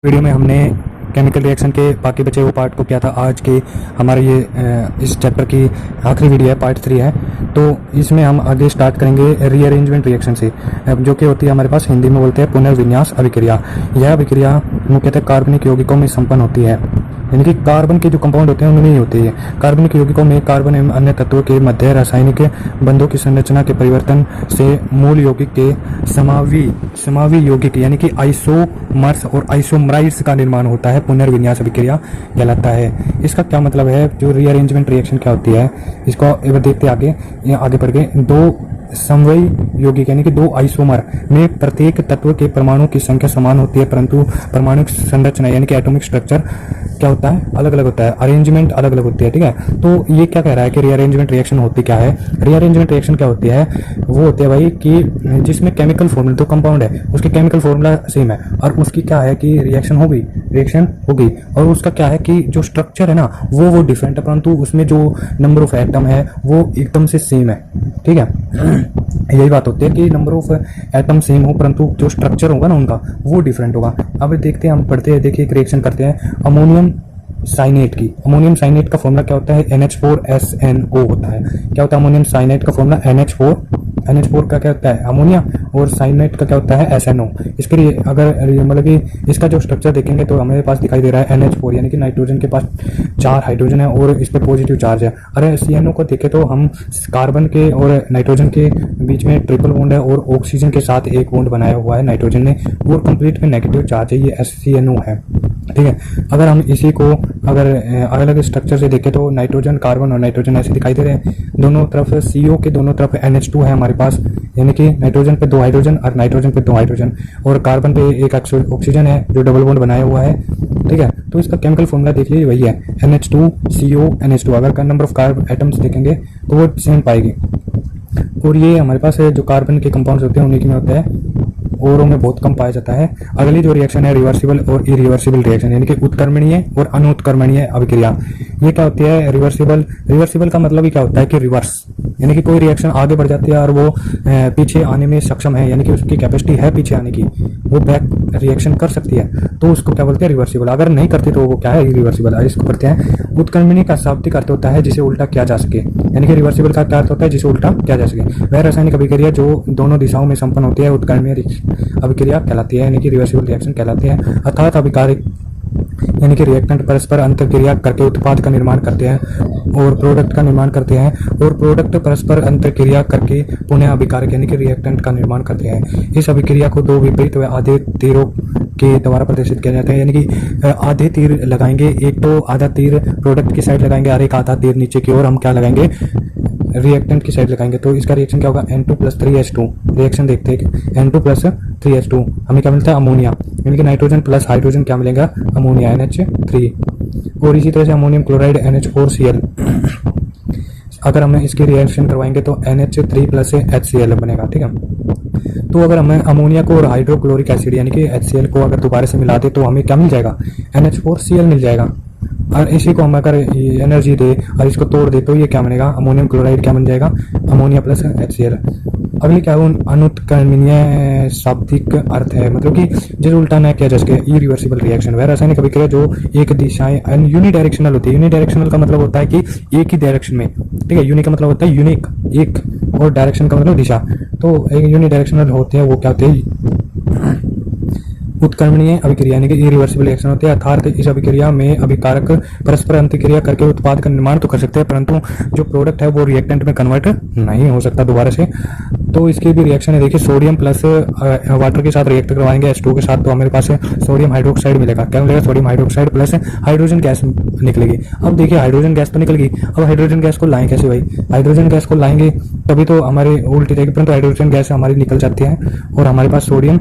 Video में हमने chemical reaction के बाकी बचे हुए पार्ट को किया था। आज के हमारे ये इस चैप्टर की आखिरी वीडियो है, पार्ट 3 है। तो इसमें हम आगे स्टार्ट करेंगे रीअरेंजमेंट रिएक्शन से, जो कि होती है हमारे पास हिंदी में बोलते हैं पुनर्विन्यास अभिक्रिया। यह अभिक्रिया मुख्यतः कार्बनिक यौगिकों में संपन्न होती है, यानी कि कार्बन के जो कंपाउंड होते हैं उनमें ही होती है। कार्बनिक यौगिकों में कार्बन एवं अन्य तत्वों के मध्य रासायनिक बंधों की संरचना के परिवर्तन से मूल यौगिक के समावी यौगिक यानी कि आइसोमर्स और आइसोमराइड्स का निर्माण होता है, पुनर्विन्यास अभिक्रिया कहलाता है। इसका क्या मतलब है, जो रीअरेंजमेंट रिएक्शन क्या होती है, इसको एक बार देखते आगे बढ़ के। दो समवयी यौगिक यानी कि दो आइसोमर में प्रत्येक तत्व के परमाणु की संख्या समान होती है, परंतु परमाणु संरचना यानी कि एटॉमिक स्ट्रक्चर क्या होता है, अलग अलग होता है, अरेंजमेंट अलग अलग होती है। ठीक है, तो ये क्या कह रहा है कि रीअरेंजमेंट रिएक्शन होती क्या है। रीअरेंजमेंट रिएक्शन क्या होती है, वो होती है भाई कि जिसमें केमिकल फॉर्मूला, तो कंपाउंड है उसके केमिकल फॉर्मूला सेम है और उसकी क्या है कि रिएक्शन होगी और उसका क्या है कि जो स्ट्रक्चर है ना वो डिफरेंट है, परंतु उसमें जो नंबर ऑफ एटम है वो एकदम से सेम है। ठीक है, यही बात होती है कि नंबर ऑफ एटम सेम हो परंतु जो स्ट्रक्चर होगा ना उनका वो डिफरेंट होगा। अब देखते हैं, हम पढ़ते हैं, देखिए एक रिएक्शन करते हैं अमोनियम साइनेट की। अमोनियम साइनेट का फॉर्मूला क्या होता है, NH4SNO होता है। क्या होता है अमोनियम साइनेट का फॉर्मूला, NH4 का क्या होता है अमोनिया, और साइनेट का क्या होता है SNO। इसके लिए अगर मतलब कि इसका जो स्ट्रक्चर देखेंगे तो हमारे पास दिखाई दे रहा है NH4 यानी कि नाइट्रोजन के पास 4 हाइड्रोजन है और इस पर पॉजिटिव चार्ज है। अरे CNO को देखें तो हम कार्बन के और नाइट्रोजन के बीच में ट्रिपल बॉन्ड है और ऑक्सीजन के साथ एक बॉन्ड बनाया हुआ है नाइट्रोजन ने, और कंप्लीट में नेगेटिव चार्ज है, ये SCNO है। ठीक है, अगर हम इसी को अगर अलग अलग स्ट्रक्चर से देखें तो नाइट्रोजन, कार्बन और नाइट्रोजन ऐसे दिखाई दे रहे हैं। दोनों तरफ CO के दोनों तरफ NH2 है हमारे पास, यानी कि नाइट्रोजन पे 2 हाइड्रोजन और नाइट्रोजन पे 2 हाइड्रोजन, और कार्बन पे एक ऑक्सीजन है जो डबल बॉन्ड बनाया हुआ है। ठीक है, तो इसका केमिकल फॉर्मूला देखिए वही है NH2CO NH2। अगर का नंबर ऑफ कार्बन एटम्स देखेंगे तो वो सेम पाएगी, और ये हमारे पास जो कार्बन के कंपाउंड्स होते हैं उन्हीं में होता है, औरों में बहुत कम पाया जाता है। अगली जो रिएक्शन है रिवर्सिबल और इरिवर्सिबल रिएक्शन, यानी कि उत्क्रमणीय और अनुत्क्रमणीय अभिक्रिया। ये क्या होती है रिवर्सिबल का मतलब ही क्या होता है कि रिवर्स, यानी कि कोई रिएक्शन आगे बढ़ जाती है और वो पीछे आने में सक्षम है, यानी कि उसकी कैपेसिटी है पीछे आने की, वो बैक रिएक्शन कर सकती है, तो उसको क्या बोलते हैं रिवर्सिबल। अगर नहीं करती तो वो क्या है इरिवर्सिबल। इसको करते हैं उत्क्रमणीय का शाब्दिक अर्थ होता है जिसे उल्टा किया जा सके, यानी कि रिवर्सिबल का क्या अर्थ होता है जिसे उल्टा किया जा सके। वह रासायनिक अभिक्रिया जो दोनों दिशाओं में संपन्न होती है उत्क्रमणीय अभिक्रिया कहलाती है, यानी कि रिवर्सिबल रिएक्शन कहलाती है। अर्थात अभिकारक यानी कि रिएक्टेंट परस्पर अंतरक्रिया करके उत्पाद का निर्माण करते हैं और प्रोडक्ट का निर्माण करते हैं, और प्रोडक्ट परस्पर अंतरक्रिया करके पुनः अभिकारक यानी कि रिएक्टेंट का निर्माण करते हैं। इस अभिक्रिया को दो विपरीत व आधे तीरों के द्वारा प्रदर्शित किया जाता है, यानी कि आधे तीर लगाएंगे, एक तो आधा तीर प्रोडक्ट की साइड लगाएंगे और एक आधा तीर नीचे की ओर हम क्या लगाएंगे रिएक्टेंट की साइड लगाएंगे। तो इसका रिएक्शन क्या होगा N2+3H2। रिएक्शन देखते हैं N2+3H2 हमें क्या मिलता है अमोनिया, यानी कि नाइट्रोजन प्लस हाइड्रोजन क्या मिलेगा अमोनिया NH3, और इसी तरह से अमोनियम क्लोराइड NH4Cl। अगर हमें इसकी रिएक्शन करवाएंगे तो NH3+HCl बनेगा। ठीक है, तो अगर हमें अमोनिया को और हाइड्रोक्लोरिक एसिड यानी कि HCl को अगर दोबारा से मिला दे तो हमें क्या मिल जाएगा NH4Cl मिल जाएगा, और इसी को हम अगर एनर्जी दे और इसको तोड़ दे तो ये क्या बनेगा अमोनियम क्लोराइड क्या बन जाएगा अमोनिया प्लस HCl। अगली क्या है अनुत्क्रमणीय शाब्दिक अर्थ है, मतलब कि जिसे उल्टा न किया जा सके इरिवर्सिबल रिएक्शन। वह रासायनिक अभिक्रिया जो एक दिशाएं यूनिडायरेक्शनल होती है। यूनिडायरेक्शनल का मतलब होता है कि एक ही डायरेक्शन में, ठीक है, यूनिक का मतलब होता है यूनिक एक, और डायरेक्शन का मतलब दिशा, तो एक यूनिडायरेक्शनल होते हैं वो क्या होते हैं उत्क्रमणीय अभिक्रिया यानी कि इरिवर्सिबल रिएक्शन होते हैं। अर्थात इस अभिक्रिया में अभिकारक परस्पर अंतक्रिया करके उत्पाद का निर्माण तो कर सकते हैं, परंतु जो प्रोडक्ट है वो रिएक्टेंट में कन्वर्ट नहीं हो सकता दोबारा से। तो इसकी भी रिएक्शन है, देखिए सोडियम प्लस वाटर के साथ रिएक्ट करवाएंगे H2 के साथ, तो हमारे पास सोडियम हाइड्रोक्साइड मिलेगा। क्या मिलेगा sodium hydroxide plus hydrogen gas निकलेगी। अब देखिए हाइड्रोजन गैस तो निकल गई, अब हाइड्रोजन गैस को लाएं कैसे भाई, हाइड्रोजन गैस को लाएंगे तभी तो हमारे उल्टी जाएगी, परंतु हाइड्रोजन गैस हमारी निकल जाती है और हमारे पास सोडियम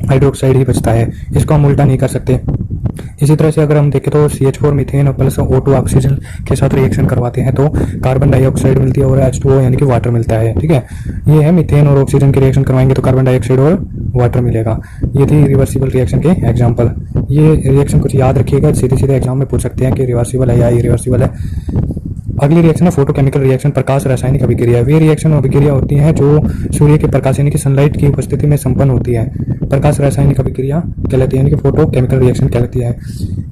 हाइड्रोक्साइड ही बचता है, इसको हम उल्टा नहीं कर सकते। इसी तरह से अगर हम देखें तो CH4 मीथेन और प्लस O2 ऑक्सीजन के साथ रिएक्शन करवाते हैं तो कार्बन डाइऑक्साइड मिलती है और H2O यानी कि वाटर मिलता है। ठीक है, ये है मीथेन और ऑक्सीजन की रिएक्शन करवाएंगे तो कार्बन डाइऑक्साइड और वाटर मिलेगा। ये थी रिवर्सिबल रिएक्शन के एग्जाम्पल। ये रिएक्शन कुछ याद रखिएगा, सीधे सीधे एग्जाम में पूछ सकते हैं कि रिवर्सिबल है या इरिवर्सिबल है। अगली रिएक्शन है फोटोकेमिकल रिएक्शन, प्रकाश रासायनिक अभिक्रिया। वे रिएक्शन अभिक्रिया होती हैं जो सूर्य के प्रकाश यानी कि सनलाइट की उपस्थिति में संपन्न होती है। प्रकाश रासायनिक अभिक्रिया कहलाती है, यानी कि फोटो केमिकल रिएक्शन कहलाती है।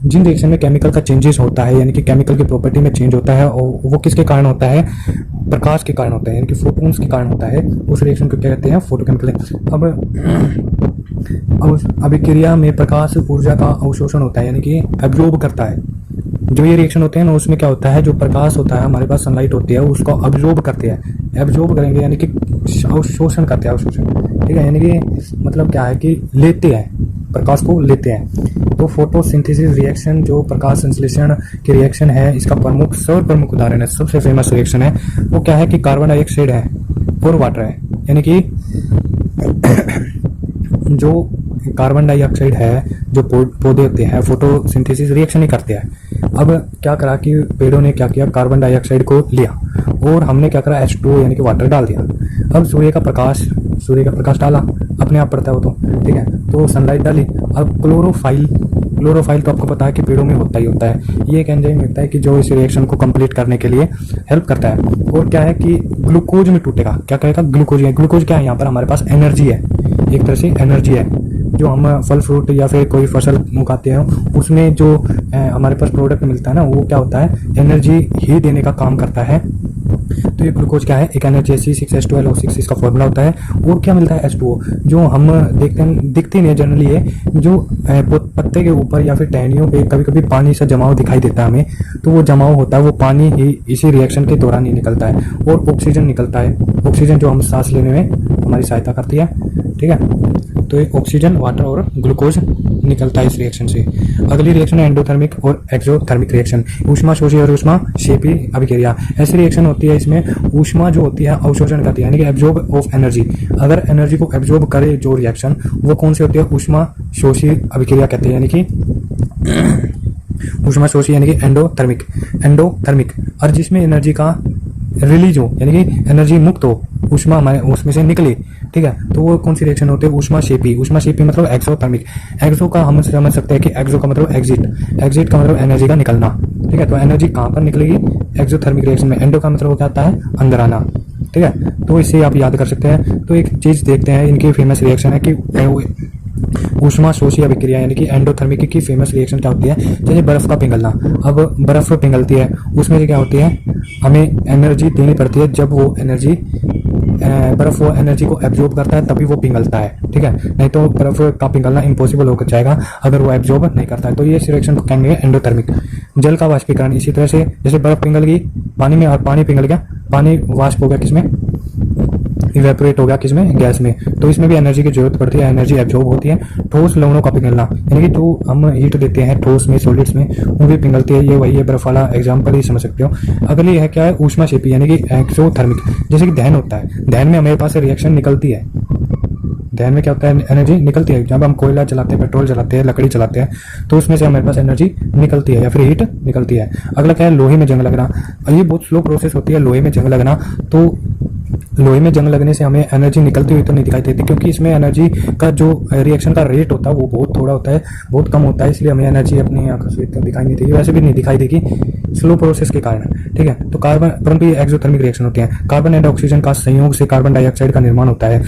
जिन रिएक्शन में केमिकल का चेंजेस होता है, यानी कि केमिकल की प्रॉपर्टी में चेंज होता है, और वो किसके कारण होता है? प्रकाश के कारण होता है, यानी कि फोटोन्स के कारण होता है। उस रिएक्शन को क्या कहते हैं? फोटोकेमिकल। अब अभिक्रिया में प्रकाश ऊर्जा का अवशोषण होता है, यानी कि एब्जॉर्ब करता है। जो ये रिएक्शन होते हैं ना, उसमें क्या होता है, जो प्रकाश होता है हमारे पास सनलाइट होती है, उसको अब्जॉर्ब करते हैं। एब्जॉर्ब करेंगे यानी कि अवशोषण करते हैं, अवशोषण, ठीक है। यानी कि मतलब क्या है कि लेते हैं, प्रकाश को लेते हैं। तो फोटोसिंथेसिस रिएक्शन जो प्रकाश संश्लेषण की रिएक्शन है, इसका प्रमुख सर्वप्रमुख उदाहरण है, सबसे फेमस रिएक्शन है वो क्या है कि कार्बन डाइऑक्साइड है और वाटर है। यानी कि जो कार्बन डाइऑक्साइड है, जो पौधे होते हैं फोटोसिंथेसिस रिएक्शन ही करते हैं। अब क्या करा कि पेड़ों ने क्या किया, कार्बन डाइऑक्साइड को लिया और हमने क्या करा, H2O यानी कि वाटर डाल दिया। अब सूर्य का प्रकाश डाला, अपने आप पड़ता है वो तो, ठीक है। तो सनलाइट डाली। अब क्लोरोफाइल तो आपको पता है कि पेड़ों में होता ही होता है। ये एक एंजाइम होता है कि जो इस रिएक्शन को कंप्लीट करने के लिए हेल्प करता है। और क्या है कि ग्लूकोज में टूटेगा, क्या कहेगा, ग्लूकोज है। ग्लूकोज क्या है, यहाँ पर हमारे पास एनर्जी है, एक तरह से एनर्जी है। जो हम फल फ्रूट या फिर कोई फसल उगाते हैं, उसमें जो हमारे पास प्रोडक्ट मिलता है ना, वो क्या होता है, एनर्जी ही देने का काम करता है। तो ये ग्लूकोज क्या है, एक एनर्जी है, C6H12O6 इसका फॉर्मूला होता है। और क्या मिलता है, H2O, जो हम दिखती नहीं है जनरली, है जो पत्ते के ऊपर या फिर टहनियों पे कभी कभी पानी सा जमाव दिखाई देता है हमें। तो वो जमाव होता है, वो पानी ही इसी रिएक्शन के दौरान ही निकलता है। और ऑक्सीजन निकलता है, ऑक्सीजन जो हम सांस लेने में हमारी सहायता करती है, ठीक है। तो एक ऑक्सीजन, वाटर और ग्लूकोज निकलता है इस रिएक्शन से। अगली रिएक्शन है एंडोथर्मिक और एक्सोथर्मिक रिएक्शन, ऊष्मा शोषी और ऊष्मा शेपी अभिक्रिया। ऐसी रिएक्शन होती है, इसमें ऊष्मा जो होती है अवशोषण करती है, यानी कि एब्जॉर्ब ऑफ एनर्जी। अगर एनर्जी को एब्जॉर्ब करे जो रिएक्शन, वो कौन सी होती है, ऊष्मा शोषी अभिक्रिया कहते हैं, यानी कि ऊष्मा शोषी यानी कि एंडोथर्मिक। और जिसमें एनर्जी का रिलीज हो, यानी कि एनर्जी मुक्त हो, ऊष्मा हमारे उसमें से निकले, ठीक है। तो वो कौन सी रिएक्शन होती है, ऊष्मा शेपी मतलब एक्सोथर्मिक। एक्सो का हम समझ सकते हैं कि एक्सो का मतलब एग्जिट का मतलब एनर्जी का निकलना, ठीक है। तो एनर्जी कहाँ पर निकलेगी, एक्सोथर्मिक रिएक्शन में। एंडो का मतलब क्या आता है, अंदर आना, ठीक है। तो इसे आप याद कर सकते हैं। तो एक चीज देखते हैं, इनकी फेमस रिएक्शन है कि ऊष्मा शोषी अभिक्रिया, यानी कि एंडोथर्मिक की फेमस रिएक्शन क्या होती है, जैसे बर्फ का पिघलना। अब बर्फ पिघलती है, उसमें से क्या होती है, हमें एनर्जी देनी पड़ती है। जब वो एनर्जी बर्फ वो एनर्जी को एब्जॉर्ब करता है तभी वो पिघलता है, ठीक है। नहीं तो बर्फ का पिघलना इम्पॉसिबल हो जाएगा अगर वो एब्जॉर्ब नहीं करता है। तो ये रिएक्शन को कहेंगे एंडोथर्मिक। जल का वाष्पीकरण इसी तरह से, जैसे बर्फ पिघल गई पानी में और पानी पिघल गया, पानी वाष्प हो गया किसमें, इवेपोरेट हो गया किसमें, गैस में। तो इसमें भी एनर्जी की जरूरत पड़ती है, एनर्जी एब्जॉर्ब होती है। ठोस लवणों का पिघलना, यानी कि जो हम हीट देते हैं ठोस में, सॉलिड्स में, वो भी पिघलती है। ये वही है, बर्फ वाला एग्जाम्पल ही समझ सकते हो। अगली है क्या है, ऊष्मा शेपी यानी कि एक्सोथर्मिक। जैसे कि दहन होता है, दहन में हमारे पास रिएक्शन निकलती है, दहन में क्या होता है, एनर्जी निकलती है। जब हम कोयला जलाते हैं, पेट्रोल जलाते हैं, लकड़ी जलाते हैं, तो उसमें से हमारे पास एनर्जी निकलती है या फिर हीट निकलती है। अगला क्या है, लोहे में जंग लगना। ये बहुत स्लो प्रोसेस होती है, लोहे में जंग लगना। तो लोहे में जंग लगने से हमें एनर्जी निकलती हुई तो नहीं दिखाई देती, क्योंकि इसमें एनर्जी का जो रिएक्शन का रेट होता है वो बहुत थोड़ा होता है, बहुत कम होता है, इसलिए हमें एनर्जी अपनी आंखों से दिखाई नहीं देगी, वैसे भी नहीं दिखाई देगी स्लो प्रोसेस के कारण, ठीक है। तो कार्बन, परंतु ये एक्सोथर्मिक रिएक्शन होती है। कार्बन एंड ऑक्सीजन का संयोग से कार्बन डाइऑक्साइड का निर्माण होता है।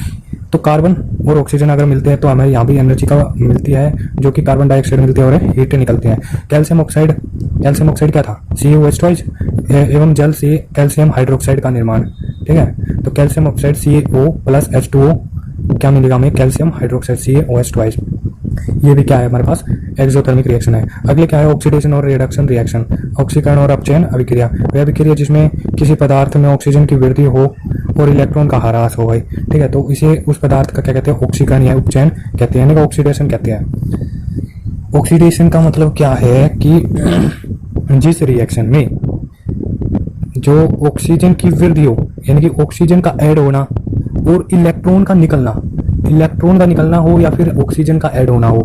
तो कार्बन और ऑक्सीजन अगर मिलते हैं तो हमें यहाँ भी एनर्जी का मिलती है, जो कि कार्बन डाइऑक्साइड मिलती है और हीट निकलती है। कैल्शियम ऑक्साइड क्या था, CuH2 एवं जल से कैल्शियम हाइड्रोक्साइड का निर्माण, ठीक है। तो calcium oxide CO plus H2O क्या मिलेगा हमें, कैल्शियम हाइड्रोक्साइड CaOH2। ये भी क्या है हमारे पास, एक्सोथर्मिक रिएक्शन है। अगले क्या है, ऑक्सीडेशन और रिडक्शन रिएक्शन, ऑक्सीकरण और अपचयन अभिक्रिया। वह अभिक्रिया जिसमें किसी पदार्थ में ऑक्सीजन की वृद्धि हो और इलेक्ट्रॉन का ह्रास हो, ठीक है। तो इसे उस पदार्थ का क्या कहते हैं, ऑक्सीकरण या उपचयन कहते हैं, ऑक्सीडेशन कहते हैं। ऑक्सीडेशन का मतलब क्या है कि जिस रिएक्शन में जो ऑक्सीजन की वृद्धि हो, यानी कि ऑक्सीजन का ऐड होना और इलेक्ट्रॉन का निकलना हो या फिर ऑक्सीजन का ऐड होना हो,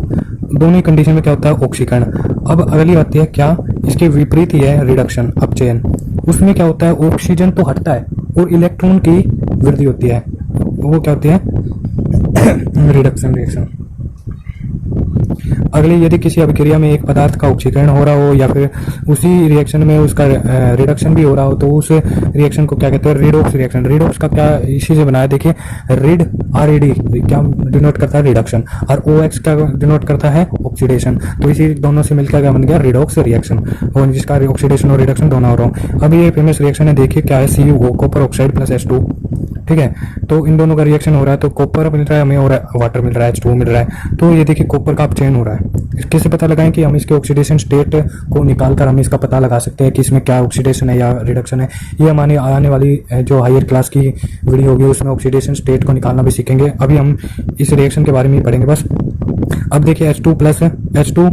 दोनों ही कंडीशन में क्या होता है, ऑक्सीकरण। अब अगली आती है क्या, इसके विपरीत ही है रिडक्शन, अपचयन। उसमें क्या होता है, ऑक्सीजन तो हटता है और इलेक्ट्रॉन की वृद्धि होती है, वो क्या होती है, रिडक्शन रिएक्शन। अगले, यदि किसी अभिक्रिया में एक पदार्थ का ऑक्सीकरण हो रहा हो या फिर उसी रिएक्शन में उसका रिडक्शन भी हो रहा हो तो उस रिएक्शन को क्या कहते हैं, रिडोक्स रिएक्शन। रिडोक्स का क्या इसी से बनाया, देखिए रिड RED क्या डिनोट करता है, रिडक्शन, और OX क्या डिनोट करता है, ऑक्सीडेशन। तो इसी दोनों से मिलकर क्या बन गया, रिडोक्स रिएक्शन, और जिसका ऑक्सीडेशन और रिडक्शन दोनों हो रहा हो। अब ये फेमस रिएक्शन है, देखिए क्या है, CuO copper oxide plus H2, ठीक है। तो इन दोनों का रिएक्शन हो रहा है तो कॉपर मिल रहा है हमें और वाटर मिल रहा है, H2 मिल रहा है। तो ये देखिए कॉपर का चेन हो रहा है। कैसे पता लगाएं कि हम इसके ऑक्सीडेशन स्टेट को निकाल कर हम इसका पता लगा सकते हैं कि इसमें क्या ऑक्सीडेशन है या रिडक्शन है। ये हमारी आने वाली जो हायर क्लास की वीडियो होगी उसमें ऑक्सीडेशन स्टेट को निकालना भी सीखेंगे। अभी हम इस रिएक्शन के बारे में ही पढ़ेंगे बस। अब देखिए H2 प्लस H2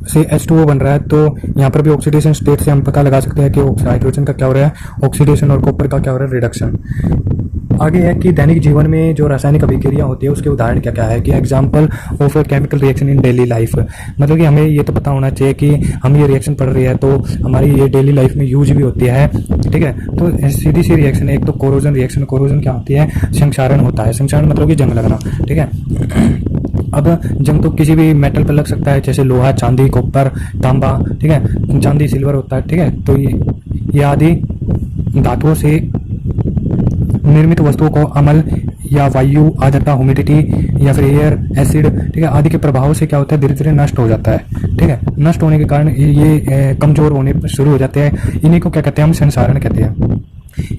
से H2O बन रहा है, तो यहाँ पर भी ऑक्सीडेशन स्टेट से हम पता लगा सकते हैं कि हाइड्रोजन का क्या हो रहा है, ऑक्सीडेशन, और कॉपर का क्या हो रहा है, रिडक्शन। आगे है कि दैनिक जीवन में जो रासायनिक अभिक्रिया होती है उसके उदाहरण क्या क्या है, कि example of a chemical reaction in daily life. मतलब कि हमें ये तो पता होना चाहिए कि हम ये रिएक्शन पढ़ रही है तो हमारी ये डेली लाइफ में यूज भी होती है, ठीक है। तो सीधी सी रिएक्शन है, एक तो कोरोजन रिएक्शन। कोरोजन क्या होती है, संक्षारण होता है। संक्षारण मतलब कि जंग लगना, ठीक है। अब जंग तो किसी भी मेटल पर लग सकता है, जैसे लोहा, चांदी, कॉपर, तांबा, ठीक है, चांदी सिल्वर होता है, ठीक है। तो ये आदि धातुओं से निर्मित वस्तुओं को अम्ल या वायु, आर्द्रता, ह्यूमिडिटी या फिर एयर, एसिड, ठीक है, आदि के प्रभाव से क्या होता है, धीरे धीरे नष्ट हो जाता है, ठीक है। नष्ट होने के कारण ये कमजोर होने शुरू हो जाते हैं। इन्हीं को क्या कहते हैं, हम संसारण कहते हैं।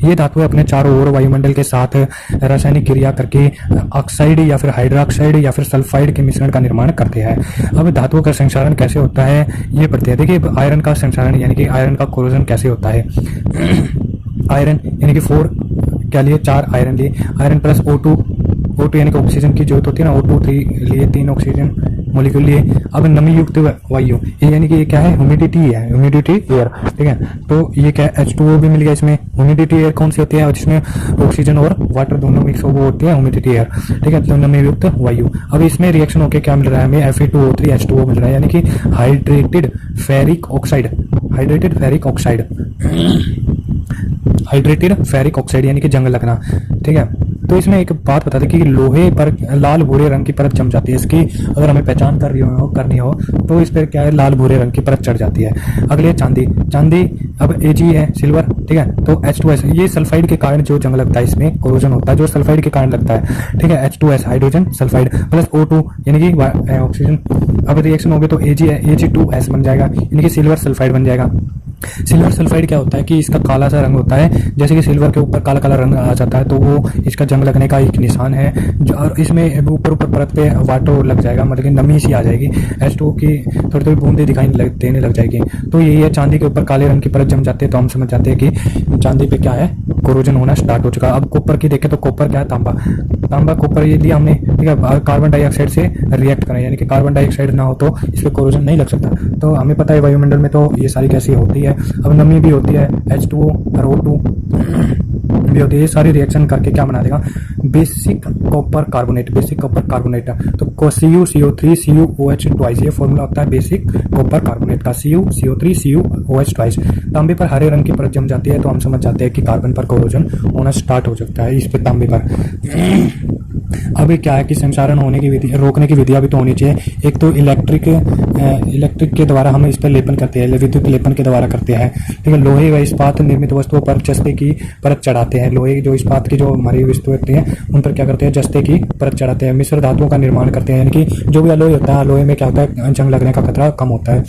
ये धातुएं अपने चारों ओर वायुमंडल के साथ रासायनिक क्रिया करके ऑक्साइड या फिर हाइड्रोक्साइड या फिर सल्फाइड के मिश्रण का निर्माण करते हैं। अब धातुओं का संक्षारण कैसे होता है ये पढ़ते हैं। देखिए आयरन का संक्षारण यानी कि आयरन का कोरोजन कैसे होता है। आयरन यानी कि 4 क्या लिए, 4 आयरन लिए, आयरन प्लस O2 यानी कि ऑक्सीजन की जरूरत होती है ना, O2 3 लिए, 3 ऑक्सीजन मॉलिक्यूल लिए। अब नमी युक्त वायु, ये यानी कि ये क्या है, ह्यूमिडिटी है, ह्यूमिडिटी एयर, ठीक है। तो ये क्या है, H2O भी मिल गया इसमें। ह्यूमिडिटी एयर कौन सी होती है, जिसमें ऑक्सीजन और वाटर दोनों मिक्स हो, वो होती है ह्यूमिडिटी एयर, ठीक है। तो नमी युक्त वायु। अब इसमें रिएक्शन होकर क्या मिल रहा है हमें, Fe2O3 H2O मिल रहा है, यानी कि hydrated ferric oxide, hydrated ferric oxide, hydrated ferric oxide यानी कि जंग लगना, ठीक है। तो इसमें एक बात बता दें कि लोहे पर लाल भूरे रंग की परत जम जाती है। इसकी अगर हमें पहचान करनी हो तो इस पर क्या है, लाल भूरे रंग की परत चढ़ जाती है। अगले चांदी, चांदी अब Ag है, सिल्वर, ठीक है। तो H2S, ये सल्फाइड के कारण जो जंग लगता है इसमें कोरोजन होता है, जो सल्फाइड के कारण लगता है, ठीक है। H2S hydrogen sulphide plus O2 यानी कि ऑक्सीजन। अब रिएक्शन हो गई तो Ag है, Ag2S बन जाएगा, यानी कि सिल्वर सल्फाइड बन जाएगा। सिल्वर सल्फाइड क्या होता है कि इसका काला सा रंग होता है, जैसे कि सिल्वर के ऊपर काला काला रंग आ जाता है तो वो इसका जंग लगने का एक निशान है। और इसमें ऊपर परत पे वाटर लग जाएगा, मतलब कि नमी सी आ जाएगी, H2O की थोड़ी थोड़ी बूंदें देने लग जाएगी। तो यही है, चांदी के ऊपर काले रंग की परत जम जाती है तो हम समझ जाते हैं कि चांदी पे क्या है, कोरोजन होना स्टार्ट हो चुका। अब कॉपर की देखें तो कॉपर क्या है, तांबा, तांबा कॉपर ये लिया हमने, ठीक है। कार्बन डाइऑक्साइड से रिएक्ट करें, यानी कि कार्बन डाइऑक्साइड ना हो तो इस पर कोरोजन नहीं लग सकता। तो हमें पता है वायुमंडल में तो ये सारी कैसी होती है। अब नमी भी होती है, H2O और O2 भी होती है। ये सारी रिएक्शन करके क्या बना देगा, basic copper carbonate, basic copper carbonate. तो CuCO3 CuOH ट्वाइस, ये फॉर्मूला होता है बेसिक कॉपर कार्बोनेट का, CuCO3 CuOH ट्वाइस। तांबे पर हरे रंग की परत जम जाती है तो हम समझ जाते हैं कि कार्बन पर कोरोजन होना स्टार्ट हो सकता है इस पे, तांबे पर। अभी क्या है कि संचारण होने की विधि, रोकने की विधियां भी तो होनी चाहिए। एक तो इलेक्ट्रिक के द्वारा हम इस पर लेपन करते हैं, विद्युत लेपन के द्वारा करते हैं, ठीक है। लोहे व इस्पात निर्मित वस्तुओं पर जस्ते की परत चढ़ाते हैं। लोहे जो इस्पात की जो हमारी वस्तुएं होती हैं उन पर क्या करते हैं, जस्ते की परत चढ़ाते हैं। मिश्र धातुओं का निर्माण करते हैं, यानी कि जो भी अलोय होता है, अलोय में क्या होता है, जंग लगने का खतरा कम होता है।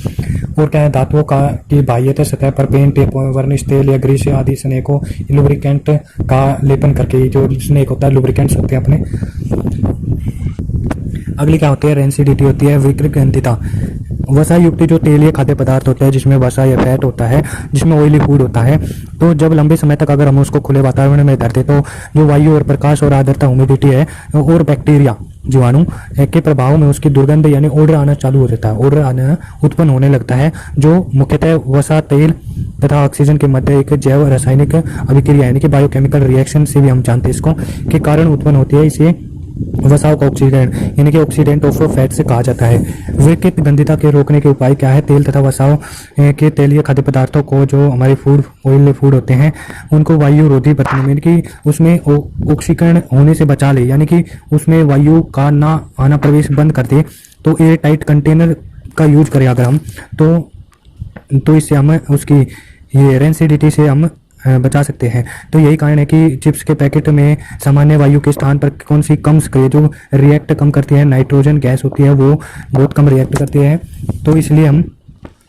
और क्या है, धातुओं का की बाह्यतः सतह पर पेंट, वर्निश तेल या ग्रीस आदि स्नेकों, लुब्रिकेंट का लेपन करके, जो स्नेक होता है लुब्रिकेंट्स होते हैं अपने। अगली क्या होती है, रेंसिडिटी होती है, विकृत गंधिता। वसा युक्त जो तेलीय खाद्य पदार्थ होता है जिसमें वसा या फैट होता है, जिसमें ऑयली फूड होता है, तो जब लंबे समय तक अगर हम उसको खुले वातावरण में धरते तो जो वायु और प्रकाश और आर्द्रता ह्यूमिडिटी है और बैक्टीरिया जीवाणु के प्रभाव में उसकी दुर्गंध यानी ओडर आना चालू हो जाता है, ओडर आना उत्पन्न होने लगता है, जो मुख्यतः वसा, तेल तथा ऑक्सीजन के मध्य एक जैव रासायनिक अभिक्रिया यानी कि बायोकेमिकल रिएक्शन से भी हम जानते हैं इसको के कारण उत्पन्न होती है। इसे वसाओं का ऑक्सीडेंट यानी कि ऑक्सीडेंट ऑफ फैट से कहा जाता है। विकृत गंधिता के रोकने के उपाय क्या है, तेल तथा वसाओं के तेलीय खाद्य पदार्थों को, जो हमारे फूड ऑयल फूड होते हैं, उनको वायु रोधी बर्तनों में, यानी कि उसमें ऑक्सीकरण होने से बचा ले, यानी कि उसमें वायु का ना आना प्रवेश बंद कर दे। तो एयर टाइट कंटेनर का यूज करें अगर हम, तो इससे हम उसकी ये रेंसिडिटी से हम बचा सकते हैं। तो यही कारण है कि चिप्स के पैकेट में सामान्य वायु के स्थान पर कौन सी कम जो रिएक्ट कम करती है, नाइट्रोजन गैस होती है वो बहुत कम रिएक्ट करती है। तो इसलिए हम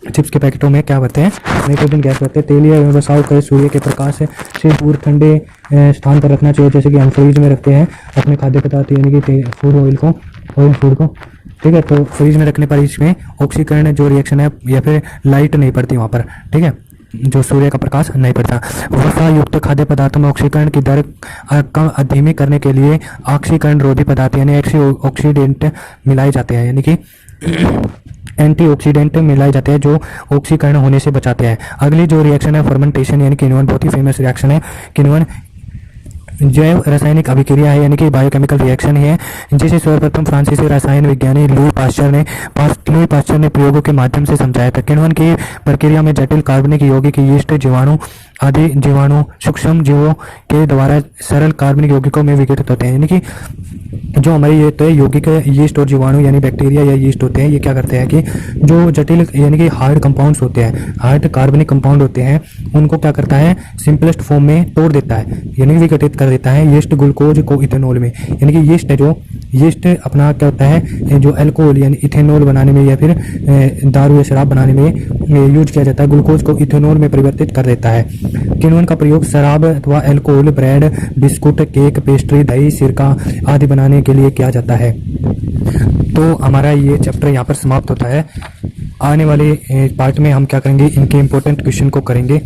चिप्स के पैकेटों में क्या करते हैं, नाइट्रोजन गैस करते हैं। तेलीय व्यवसाय को सूर्य के प्रकाश से दूर ठंडे स्थान पर रखना चाहिए, जैसे कि हम फ्रीज में रखते हैं अपने खाद्य पदार्थ यानी कि फूड ऑयल को, ठीक है। तो फ्रीज में रखने पर इसमें ऑक्सीकरण जो रिएक्शन है या फिर लाइट नहीं पड़ती वहाँ पर, ठीक है, जो सूर्य का प्रकाश नहीं पड़ता। वसा युक्त खाद्य पदार्थों में ऑक्सीकरण की दर कम धीमी करने के लिए ऑक्सीकरण रोधी पदार्थ यानी ऑक्सीडेंट मिलाए जाते हैं, यानी कि एंटीऑक्सीडेंट मिलाए जाते हैं जो ऑक्सीकरण होने से बचाते हैं। अगली जो रिएक्शन है फर्मेंटेशन यानी किण्वन, बहुत ही फेमस रिएक्शन है किण्वन। जैव रासायनिक अभिक्रिया है यानी कि बायोकेमिकल रिएक्शन है, जिसे सर्वप्रथम फ्रांसीसी रसायन विज्ञानी लुई पास्चर ने प्रयोगों के माध्यम से समझाया था। किण्वन की प्रक्रिया में जटिल कार्बनिक यौगिक यीस्ट, जीवाणु आदि जीवाणु सूक्ष्म जीवों के द्वारा सरल कार्बनिक यौगिकों में विघटित होते हैं, यानी कि जो हमारे ये तो यौगिक यीस्ट और जीवाणु यानी बैक्टीरिया या यीस्ट होते हैं, ये क्या करते हैं कि जो जटिल यानी कि हार्ड कंपाउंड्स होते हैं, हार्ड कार्बनिक कंपाउंड होते हैं, उनको क्या करता है सिंपलेस्ट फॉर्म में तोड़ देता है, यानी विघटित कर देता है यीस्ट ग्लूकोज को इथेनॉल में। यानी कि यीस्ट है जो यीस्ट अपना क्या होता है जो अल्कोहल यानी इथेनॉल बनाने में या फिर दारू या शराब बनाने में यूज किया जाता है, ग्लूकोज को इथेनॉल में परिवर्तित कर देता है। किण्वन का प्रयोग शराब अथवा alcohol, bread, biscuit, cake, pastry, दही, सिरका आदि बनाने के लिए किया जाता है। तो हमारा ये चैप्टर यहाँ पर समाप्त होता है। आने वाले पार्ट में हम क्या करेंगे, इनके इम्पोर्टेंट क्वेश्चन को करेंगे।